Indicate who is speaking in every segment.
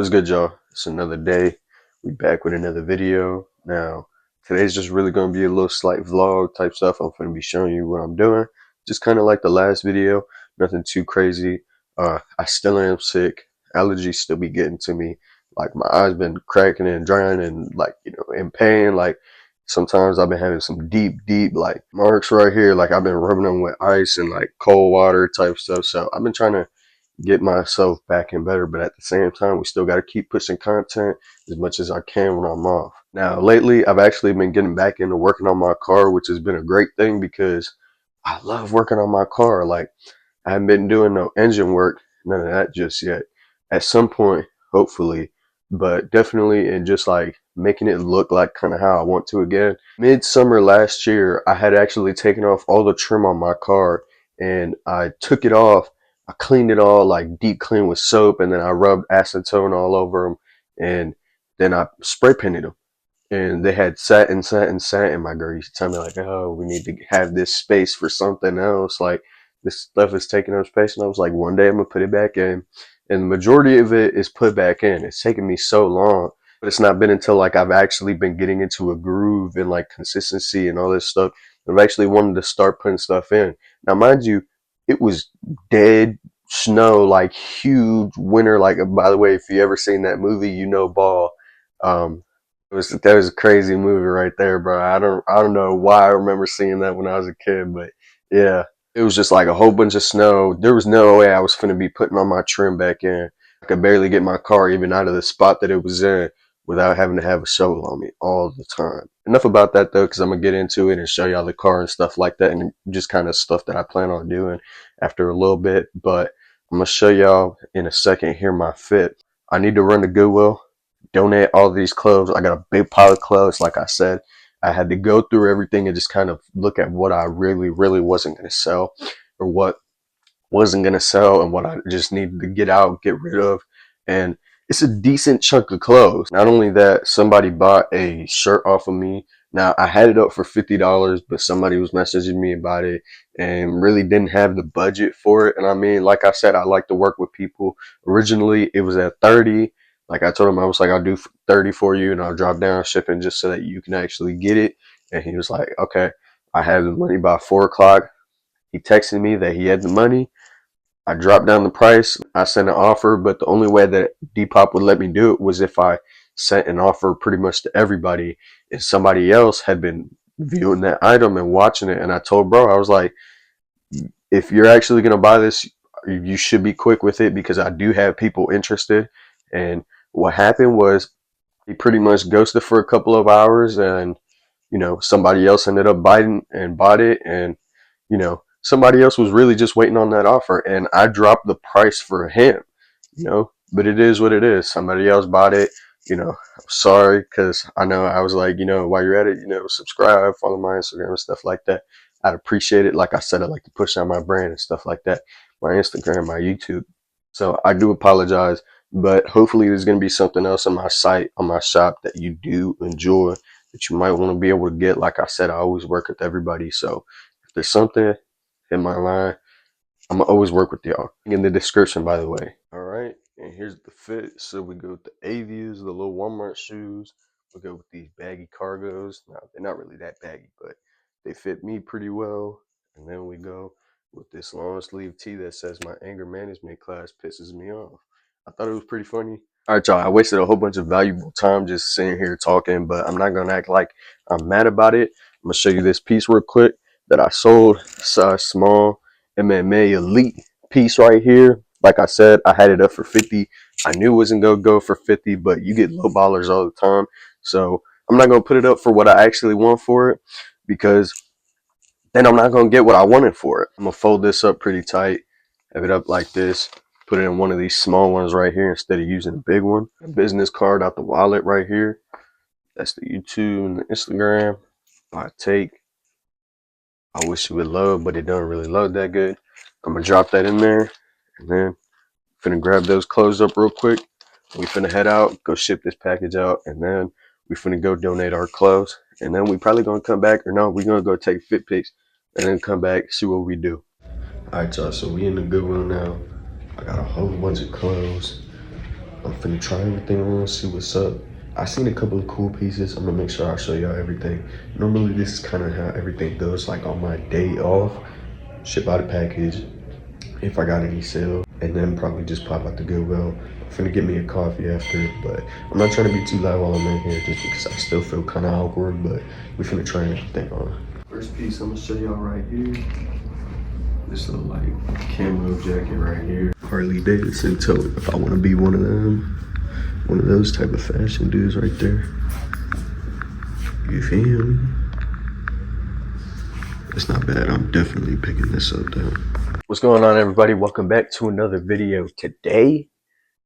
Speaker 1: What's good, y'all? It's another day. We back with another video. Now, today's just really gonna be a little slight vlog type stuff. I'm gonna be showing you what I'm doing. Just kind of like the last video. Nothing too crazy. I still am sick. Allergies still be getting to me. Like my eyes been cracking and drying and like, in pain. Like sometimes I've been having some deep like marks right here. Like I've been rubbing them with ice and like cold water type stuff. So I've been trying to get myself back in better, but at the same time we still got to keep pushing content as much as I can when I'm off. Now lately I've actually been getting back into working on my car, which has been a great thing because I love working on my car. Like I haven't been doing no engine work, none of that just yet. At some point, hopefully, but definitely in just like making it look like kind of how I want to again. Midsummer last year I had actually taken off all the trim on my car and I took it off. I cleaned it all, like deep clean with soap, and then I rubbed acetone all over them, and then I spray painted them. And they had sat and sat and sat, and my girl used to tell me like, "Oh, we need to have this space for something else. Like this stuff is taking up space." And I was like, "One day I'm gonna put it back in," and the majority of it is put back in. It's taken me so long, but it's not been until like I've actually been getting into a groove and like consistency and all this stuff. I've actually wanted to start putting stuff in. Now, mind you, it was dead snow, like huge winter. Like, by the way, if you ever seen that movie, Ball. That was a crazy movie right there, bro. I don't know why I remember seeing that when I was a kid, but yeah, it was just like a whole bunch of snow. There was no way I was finna be putting on my trim back in. I could barely get my car even out of the spot that it was in without having to have a shovel on me all the time. Enough about that though, because I'm gonna get into it and show y'all the car and stuff like that, and just kind of stuff that I plan on doing after a little bit. But I'm gonna show y'all in a second here my fit. I need to run to Goodwill, donate all these clothes. I got a big pile of clothes. Like I said, I had to go through everything and just kind of look at what I really wasn't going to sell, or what wasn't going to sell, and what I just needed to get out, get rid of. And it's a decent chunk of clothes. Not only that, somebody bought a shirt off of me. Now I had it up for $50, but somebody was messaging me about it and really didn't have the budget for it. And I mean, like I said, I like to work with people. Originally it was at 30. Like I told him, I was like, I'll do 30 for you and I'll drop down shipping just so that you can actually get it. And he was like, okay. I had the money by 4 o'clock. He texted me that he had the money. I dropped down the price. I sent an offer, but the only way that Depop would let me do it was if I sent an offer pretty much to everybody, and somebody else had been viewing that item and watching it. And I told bro, I was like, if you're actually going to buy this, you should be quick with it because I do have people interested. And what happened was he pretty much ghosted for a couple of hours, and somebody else ended up biting and bought it. And somebody else was really just waiting on that offer, and I dropped the price for him. But it is what it is. Somebody else bought it. I'm sorry, because I know I was like, while you're at it, subscribe, follow my Instagram and stuff like that. I'd appreciate it. Like I said, I like to push out my brand and stuff like that, my Instagram, my YouTube. So I do apologize, but hopefully there's going to be something else on my site, on my shop, that you do enjoy, that you might want to be able to get. Like I said, I always work with everybody. So if there's something in my line, I'm going to always work with y'all. In the description, by the way. All right. And here's the fit. So we go with the Avias, the little Walmart shoes. We go with these baggy cargos. Now, they're not really that baggy, but they fit me pretty well. And then we go with this long sleeve tee that says my anger management class pisses me off. I thought it was pretty funny. All right, y'all. I wasted a whole bunch of valuable time just sitting here talking, but I'm not going to act like I'm mad about it. I'm going to show you this piece real quick that I sold, size small, MMA Elite piece right here. Like I said, I had it up for 50. I knew it wasn't going to go for 50, but you get low ballers all the time. So I'm not going to put it up for what I actually want for it, because then I'm not going to get what I wanted for it. I'm going to fold this up pretty tight, have it up like this, put it in one of these small ones right here instead of using a big one. A business card out the wallet right here. That's the YouTube and the Instagram. I take. I wish it would load, but it don't really load that good. I'm going to drop that in there, and then finna grab those clothes up real quick. We finna head out, go ship this package out, and then we finna go donate our clothes. And then we probably gonna come back, or no, we gonna go take fit pics and then come back, see what we do. All right, y'all, so we in the Goodwill now. I got a whole bunch of clothes. I'm finna try everything on, see what's up. I seen a couple of cool pieces. I'm gonna make sure I show y'all everything. Normally this is kind of how everything goes, like on my day off. Ship out a package if I got any sale, and then probably just pop out the Goodwill. I'm finna get me a coffee after, but I'm not trying to be too loud while I'm in here just because I still feel kind of awkward, but we finna try everything on. First piece I'm gonna show y'all right here. This little like camo jacket right here. Harley Davidson tote. If I want to be one of them, one of those type of fashion dudes right there. You feel me? It's not bad. I'm definitely picking this up though. What's going on, everybody? Welcome back to another video. Today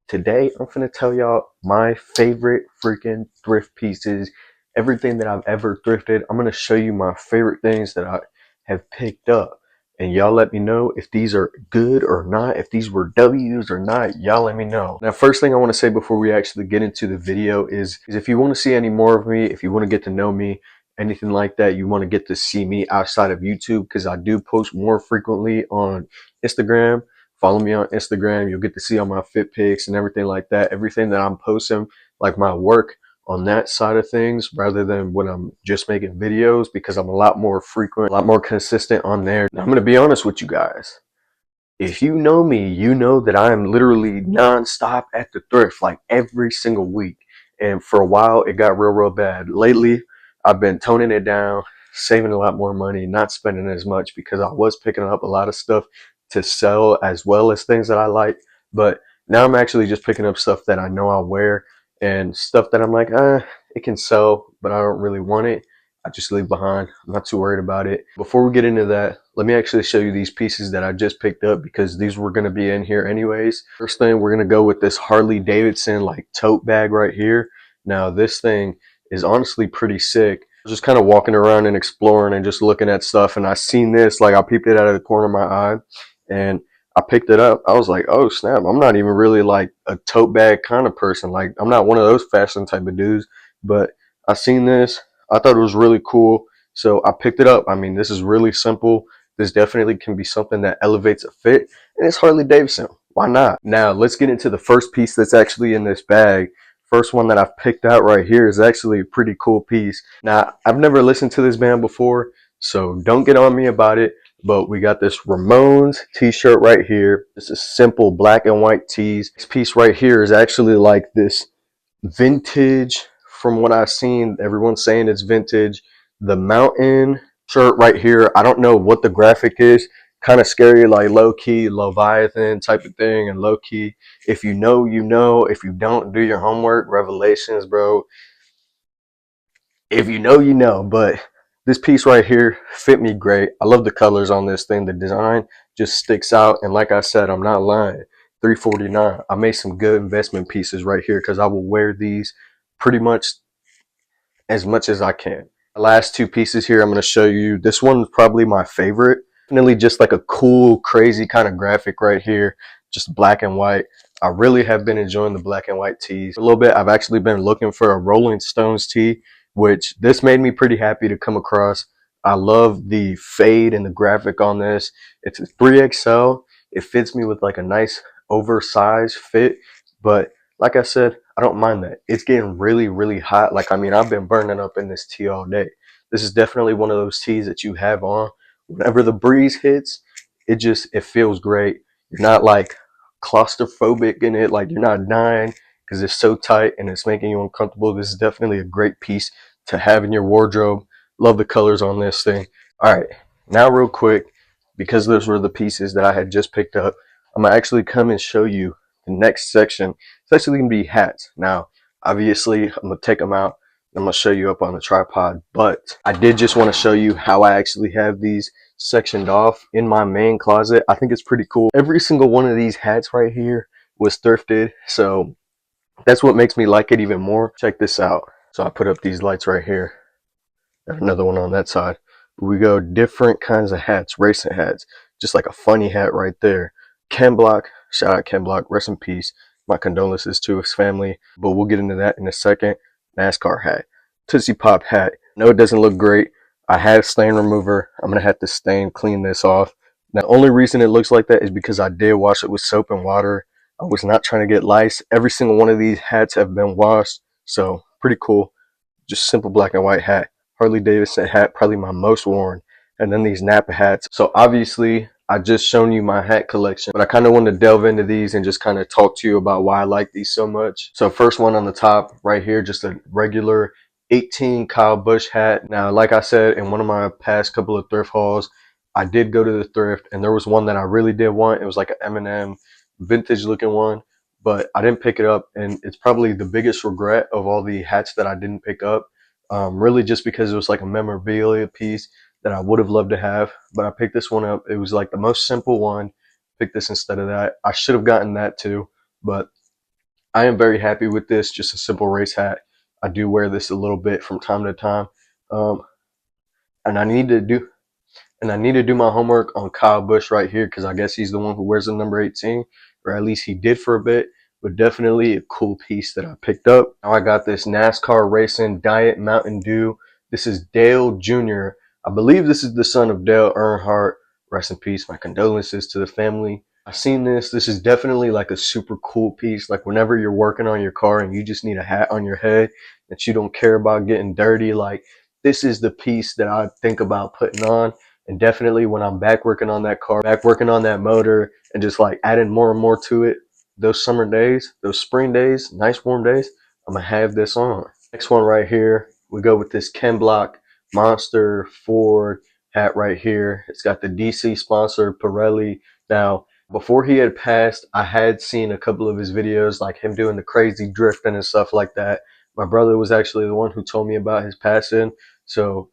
Speaker 1: I'm finna tell y'all my favorite freaking thrift pieces, everything that I've ever thrifted. I'm gonna show you my favorite things that I have picked up, and y'all let me know if these are good or not, if these were W's or not. Y'all let me know. Now, first thing I want to say before we actually get into the video is if you want to see any more of me, if you want to get to know me, anything like that, you want to get to see me outside of YouTube, because I do post more frequently on Instagram. Follow me on Instagram. You'll get to see all my fit pics and everything like that. Everything that I'm posting, like my work on that side of things, rather than when I'm just making videos, because I'm a lot more frequent, a lot more consistent on there. Now, I'm going to be honest with you guys. If you know me, you know that I am literally nonstop at the thrift, like every single week. And for a while, it got real bad. Lately, I've been toning it down, saving a lot more money, not spending as much, because I was picking up a lot of stuff to sell as well as things that I like. But now I'm actually just picking up stuff that I know I'll wear, and stuff that I'm like, it can sell, but I don't really want it. I just leave behind. I'm not too worried about it. Before we get into that, let me actually show you these pieces that I just picked up, because these were going to be in here anyways. First thing, we're going to go with this Harley Davidson like tote bag right here. Now this thing is honestly pretty sick. I was just kind of walking around and exploring and just looking at stuff, and I seen this, like I peeped it out of the corner of my eye, and I picked it up. I was like, oh snap, I'm not even really like a tote bag kind of person. Like, I'm not one of those fashion type of dudes, but I seen this. I thought it was really cool, so I picked it up. I mean, this is really simple. This definitely can be something that elevates a fit, and it's Harley Davidson. Why not? Now, let's get into the first piece that's actually in this bag. First one that I've picked out right here is actually a pretty cool piece. Now, I've never listened to this band before, so don't get on me about it, but we got this Ramones t-shirt right here. It's a simple black and white tees. This piece right here is actually like this vintage. From what I've seen, everyone's saying it's vintage. The mountain shirt right here, I don't know what the graphic is. Kind of scary, like low-key Leviathan type of thing, and low-key, if you know, you know. If you don't, do your homework. Revelations, bro. If you know, you know. But this piece right here fit me great. I love the colors on this thing. The design just sticks out, and like I said, I'm not lying. $349. I made some good investment pieces right here, because I will wear these pretty much as I can. The last two pieces here I'm going to show you. This one's probably my favorite. Definitely just like a cool, crazy kind of graphic right here. Just black and white. I really have been enjoying the black and white tees. For a little bit, I've actually been looking for a Rolling Stones tee, which this made me pretty happy to come across. I love the fade and the graphic on this. It's a 3XL. It fits me with like a nice oversized fit, but like I said, I don't mind that. It's getting really hot. Like, I mean, I've been burning up in this tee all day. This is definitely one of those tees that you have on whenever the breeze hits. It feels great. You're not like claustrophobic in it. Like, you're not dying because it's so tight and it's making you uncomfortable. This is definitely a great piece to have in your wardrobe. Love the colors on this thing. All right, now real quick, because those were the pieces that I had just picked up, I'm gonna actually come and show you the next section. It's actually going to be hats. Now, obviously, I'm going to take them out. I'm going to show you up on the tripod, but I did just want to show you how I actually have these sectioned off in my main closet. I think it's pretty cool. Every single one of these hats right here was thrifted, so that's what makes me like it even more. Check this out. So I put up these lights right here. Got another one on that side. We go different kinds of hats, racing hats, just like a funny hat right there. Ken Block, shout out Ken Block, rest in peace. My condolences to his family, but we'll get into that in a second. NASCAR hat, Tootsie Pop hat. No, it doesn't look great. I have stain remover. I'm gonna have to clean this off. Now, the only reason it looks like that is because I did wash it with soap and water. I was not trying to get lice. Every single one of these hats have been washed, so pretty cool. Just simple black and white hat. Harley Davidson hat, probably my most worn. And then these Napa hats. So obviously, I just shown you my hat collection, but I kind of want to delve into these and just kind of talk to you about why I like these so much. So first one on the top right here, just a regular 18 Kyle Busch hat. Now, like I said in one of my past couple of thrift hauls, I did go to the thrift and there was one that I really did want. It was like an M&M vintage looking one, but I didn't pick it up, and it's probably the biggest regret of all the hats that I didn't pick up. Really just because it was like a memorabilia piece that I would have loved to have, but I picked this one up. It was like the most simple one. Picked this instead of that. I should have gotten that too, but I am very happy with this. Just a simple race hat. I do wear this a little bit from time to time, um, and I need to do my homework on Kyle Busch right here, because I guess he's the one who wears the number 18, or at least he did for a bit. But definitely a cool piece that I picked up. Now I got this NASCAR Racing Diet Mountain Dew. This is Dale Jr. I believe this is the son of Dale Earnhardt. Rest in peace. My condolences to the family. I've seen this. This is definitely like a super cool piece. Like whenever you're working on your car and you just need a hat on your head that you don't care about getting dirty, like this is the piece that I think about putting on. And definitely when I'm back working on that car, back working on that motor, and just like adding more and more to it, those summer days, those spring days, nice warm days, I'm gonna have this on. Next one right here, we go with this Ken Block Monster Ford hat right here. It's got the DC sponsor Pirelli. Now, before he had passed, I had seen a couple of his videos, like him doing the crazy drifting and stuff like that. My brother was actually the one who told me about his passing. So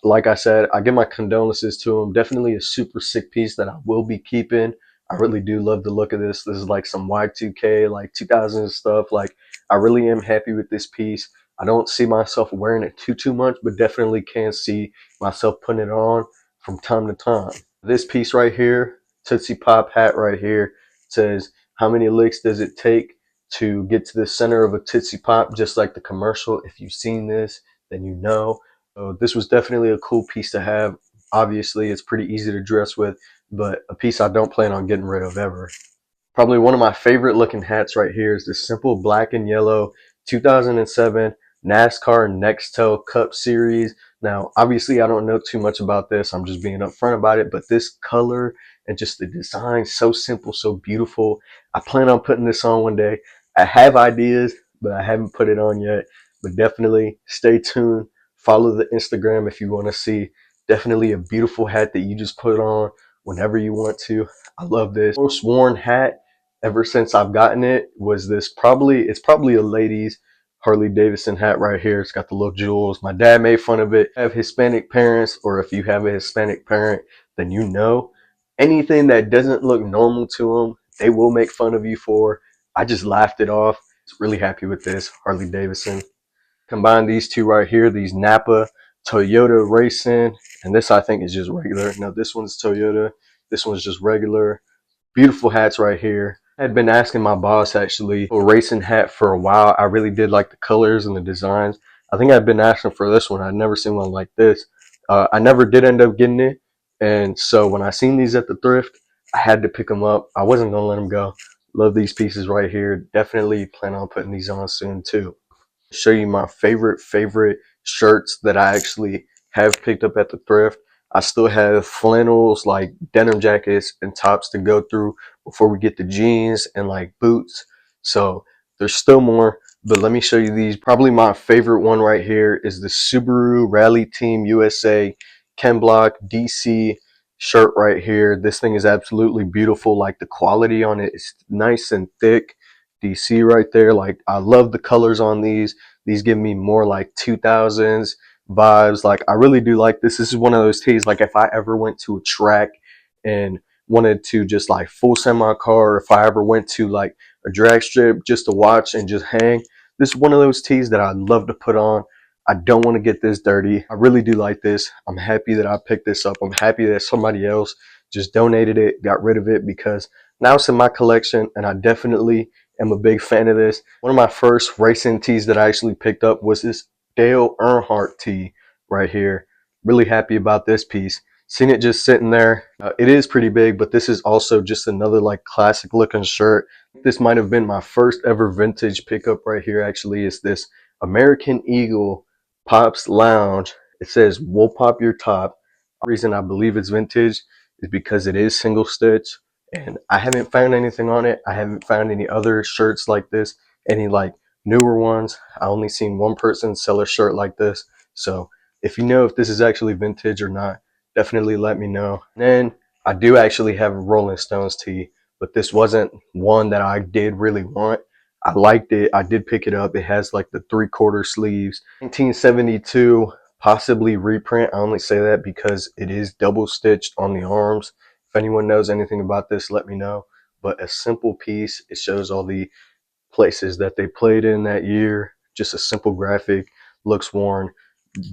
Speaker 1: like I said, I give my condolences to him. Definitely a super sick piece that I will be keeping. I really do love the look of this. This is like some Y2K, like 2000 stuff. Like I really am happy with this piece. I don't see myself wearing it too much, but definitely can see myself putting it on from time to time. This piece right here, Tootsie Pop hat right here, says, how many licks does it take to get to the center of a Tootsie Pop? Just like the commercial. If you've seen this, then you know. So this was definitely a cool piece to have. Obviously, it's pretty easy to dress with, but a piece I don't plan on getting rid of ever. Probably one of my favorite looking hats right here is this simple black and yellow 2007 NASCAR Nextel Cup Series. Now, obviously, I don't know too much about this. I'm just being upfront about it, but this color and just the design, so simple, so beautiful. I plan on putting this on one day. I have ideas, but I haven't put it on yet. But definitely stay tuned. Follow the Instagram if you want to see. Definitely a beautiful hat that you just put on whenever you want to. I love this. Most worn hat ever since I've gotten it was this, it's probably a lady's Harley Davidson hat right here. It's got the little jewels. My dad made fun of it. If you have Hispanic parents, or if you have a Hispanic parent, then you know anything that doesn't look normal to them, they will make fun of you for. I just laughed it off. Really happy with this Harley Davidson. Combine these two right here, these Napa Toyota Racing, and this I think is just regular. No, this one's Toyota. This one's just regular. Beautiful hats right here. I had been asking my boss actually for a racing hat for a while. I really did like the colors and the designs. I think I'd been asking for this one. I'd never seen one like this. I never did end up getting it. And so when I seen these at the thrift, I had to pick them up. I wasn't going to let them go. Love these pieces right here. Definitely plan on putting these on soon too. Show you my favorite shirts that I actually have picked up at the thrift. I still have flannels, like denim jackets and tops to go through before we get the jeans and like boots. So there's still more, but let me show you these. Probably my favorite one right here is the Subaru Rally Team USA Ken Block DC shirt right here. This thing is absolutely beautiful. Like the quality on it is nice and thick. DC right there. Like I love the colors on these. These give me more like 2000s vibes. Like I really do like this. This is one of those tees, like if I ever went to a track and wanted to just like full send my car, or if I ever went to like a drag strip just to watch and just hang, this is one of those tees that I'd love to put on. I don't want to get this dirty. I really do like this. I'm happy that I picked this up. I'm happy that somebody else just donated it, got rid of it, because now it's in my collection, and I definitely am a big fan of this. One of my first racing tees that I actually picked up was this Dale Earnhardt tee right here. Really happy about this piece. Seen it just sitting there. It is pretty big, but this is also just another like classic looking shirt. This might have been my first ever vintage pickup right here. Actually, it's this American Eagle Pops Lounge. It says we'll pop your top. The reason I believe it's vintage is because it is single stitch, and I haven't found anything on it. I haven't found any other shirts like this, any like newer ones. I only seen one person sell a shirt like this. So if you know if this is actually vintage or not, definitely let me know. And then I do actually have a Rolling Stones tee, but this wasn't one that I did really want. I liked it. I did pick it up. It has like the 3/4 sleeves. 1972, possibly reprint. I only say that because it is double stitched on the arms. If anyone knows anything about this, let me know. But a simple piece. It shows all the places that they played in that year. Just a simple graphic. Looks worn.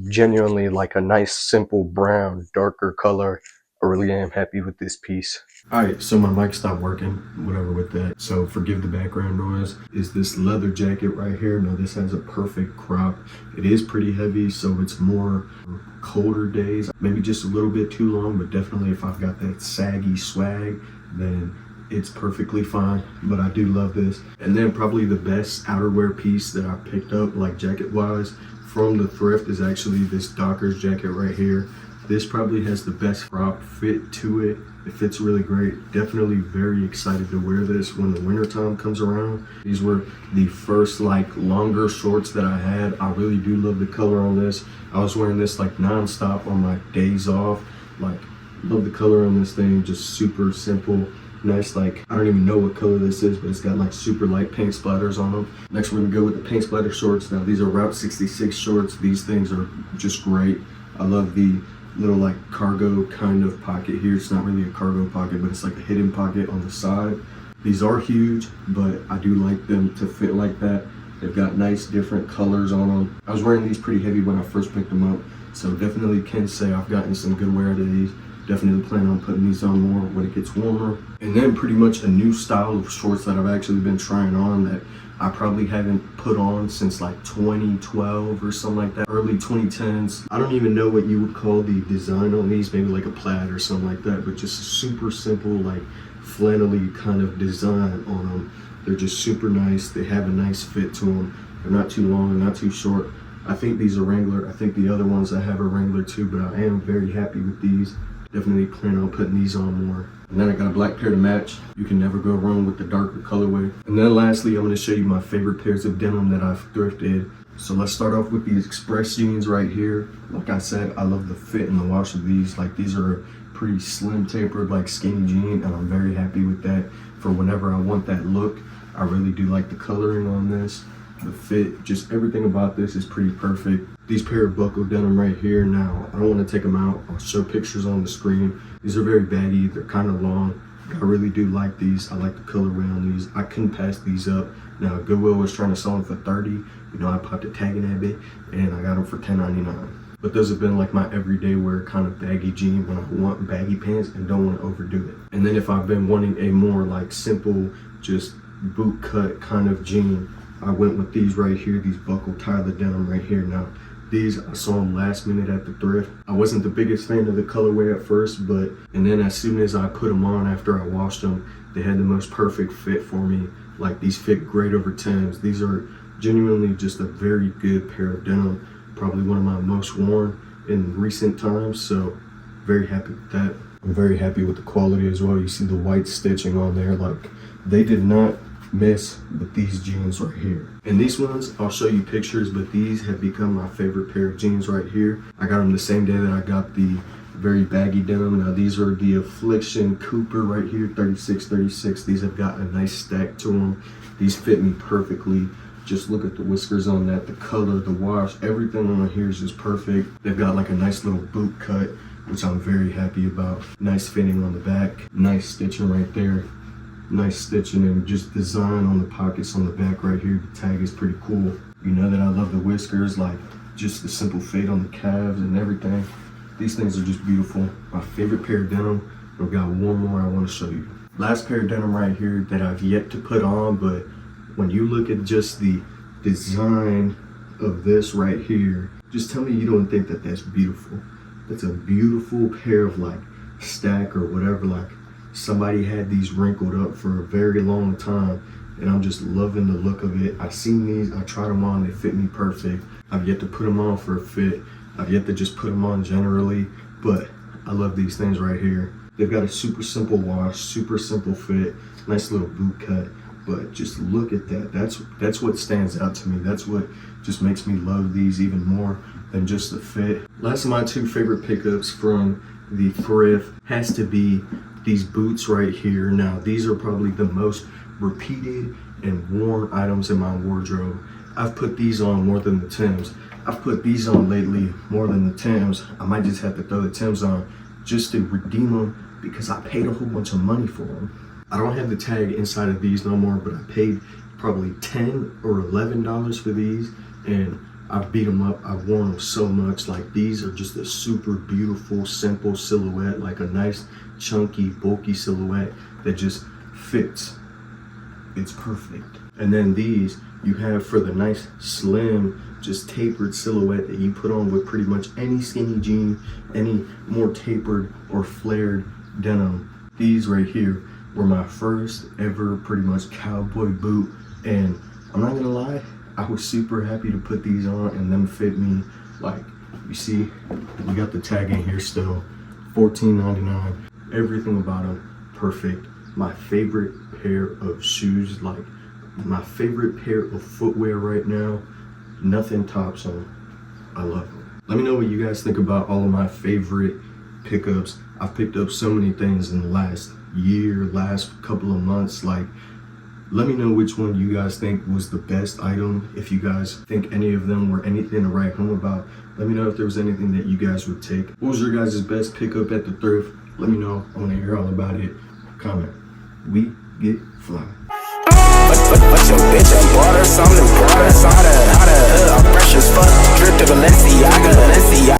Speaker 1: Genuinely like a nice simple brown, darker color. I really am happy with this piece. Alright, so my mic stopped working, whatever with that. So forgive the background noise. Is this leather jacket right here. Now this has a perfect crop. It is pretty heavy, so it's more colder days. Maybe just a little bit too long, but definitely if I've got that saggy swag, then it's perfectly fine. But I do love this. And then probably the best outerwear piece that I picked up, like jacket wise, from the thrift is actually this Dockers jacket right here. This probably has the best crop fit to it. It fits really great. Definitely very excited to wear this when the winter time comes around. These were the first like longer shorts that I had. I really do love the color on this. I was wearing this like non-stop on my days off. Like, love the color on this thing. Just super simple. Nice, like, I don't even know what color this is, but it's got like super light paint splatters on them. Next we're gonna go with the paint splatter shorts. Now these are Route 66 shorts. These things are just great. I love the little like cargo kind of pocket here. It's not really a cargo pocket, but it's like a hidden pocket on the side. These are huge, but I do like them to fit like that. They've got nice different colors on them. I was wearing these pretty heavy when I first picked them up, so definitely can say I've gotten some good wear out of these. Definitely plan on putting these on more when it gets warmer. And then pretty much a new style of shorts that I've actually been trying on that I probably haven't put on since like 2012 or something like that, early 2010s. I don't even know what you would call the design on these, maybe like a plaid or something like that, but just a super simple like flannelly kind of design on them. They're just super nice. They have a nice fit to them. They're not too long, not too short. I think these are Wrangler. I think the other ones I have are Wrangler too, but I am very happy with these. Definitely plan on putting these on more. And then I got a black pair to match. You can never go wrong with the darker colorway. And then lastly, I'm gonna show you my favorite pairs of denim that I've thrifted. So let's start off with these Express jeans right here. Like I said, I love the fit and the wash of these. Like, these are a pretty slim tapered, like skinny jean, and I'm very happy with that for whenever I want that look. I really do like the coloring on this. The fit, just everything about this is pretty perfect. These pair of buckle denim right here, now I don't want to take them out. I'll show pictures on the screen. These are very baggy, they're kind of long. I really do like these. I like the colorway on these. I couldn't pass these up. Now Goodwill was trying to sell them for 30. You know, I popped a tag in that bit and I got them for $10.99. But those have been like my everyday wear kind of baggy jean when I want baggy pants and don't want to overdo it. And then if I've been wanting a more like simple, just boot cut kind of jean, I went with these right here, these buckle Tyler denim right here. Now, these I saw them last minute at the thrift. I wasn't the biggest fan of the colorway at first, and then as soon as I put them on after I washed them, they had the most perfect fit for me. Like, these fit great over Timbs. These are genuinely just a very good pair of denim. Probably one of my most worn in recent times, so very happy with that. I'm very happy with the quality as well. You see the white stitching on there. Like, they did not miss with these jeans right here. And these ones, I'll show you pictures, but these have become my favorite pair of jeans right here. I got them the same day that I got the very baggy denim. Now these are the Affliction Cooper right here, 3636. These have got a nice stack to them. These fit me perfectly. Just look at the whiskers on that, the color, the wash, everything on here is just perfect. They've got like a nice little boot cut, which I'm very happy about. Nice fitting on the back, nice stitching right there. Nice stitching and just design on the pockets on the back right here. The tag is pretty cool. You know that I love the whiskers, like just the simple fade on the calves and everything. These things are just beautiful. My favorite pair of denim. I've got one more I want to show you. Last pair of denim right here that I've yet to put on, but when you look at just the design of this right here, just tell me you don't think that that's beautiful.
Speaker 2: That's a beautiful pair of like stack or whatever. Like somebody had these wrinkled up for a very long time, and I'm just loving the look of it. I seen these, I tried them on, they fit me perfect. I've yet to put them on for a fit. I've yet to just put them on generally, but I love these things right here. They've got a super simple wash, super simple fit, nice little boot cut, but just look at that. That's what stands out to me. That's what just makes me love these even more than just the fit. Last of my two favorite pickups from the thrift has to be these boots right here. Now, these are probably the most repeated and worn items in my wardrobe. I've put these on more than the Timbs. I've put these on lately more than the Timbs. I might just have to throw the Timbs on just to redeem them because I paid a whole bunch of money for them. I don't have the tag inside of these no more, but I paid probably $10 or $11 for these, and I've beat them up. I've worn them so much. Like, these are just a super beautiful, simple silhouette, like a nice, chunky, bulky silhouette that just fits. It's perfect. And then these you have for the nice, slim, just tapered silhouette that you put on with pretty much any skinny jean, any more tapered or flared denim. These right here were my first ever pretty much cowboy boot, and I'm not gonna lie, I was super happy to put these on and them fit me. Like, you see, we got the tag in here still, $14.99. Everything about them, perfect. My favorite pair of shoes, like my favorite pair of footwear right now, nothing tops them. I love them. Let me know what you guys think about all of my favorite pickups. I've picked up so many things in the last year, last couple of months. Like, let me know which one you guys think was the best item. If you guys think any of them were anything to write home about, let me know if there was anything that you guys would take. What was your guys' best pickup at the thrift? Let me know. I want to hear all about it. Comment. We get fly.
Speaker 3: But your bitch, I bought her something, brought her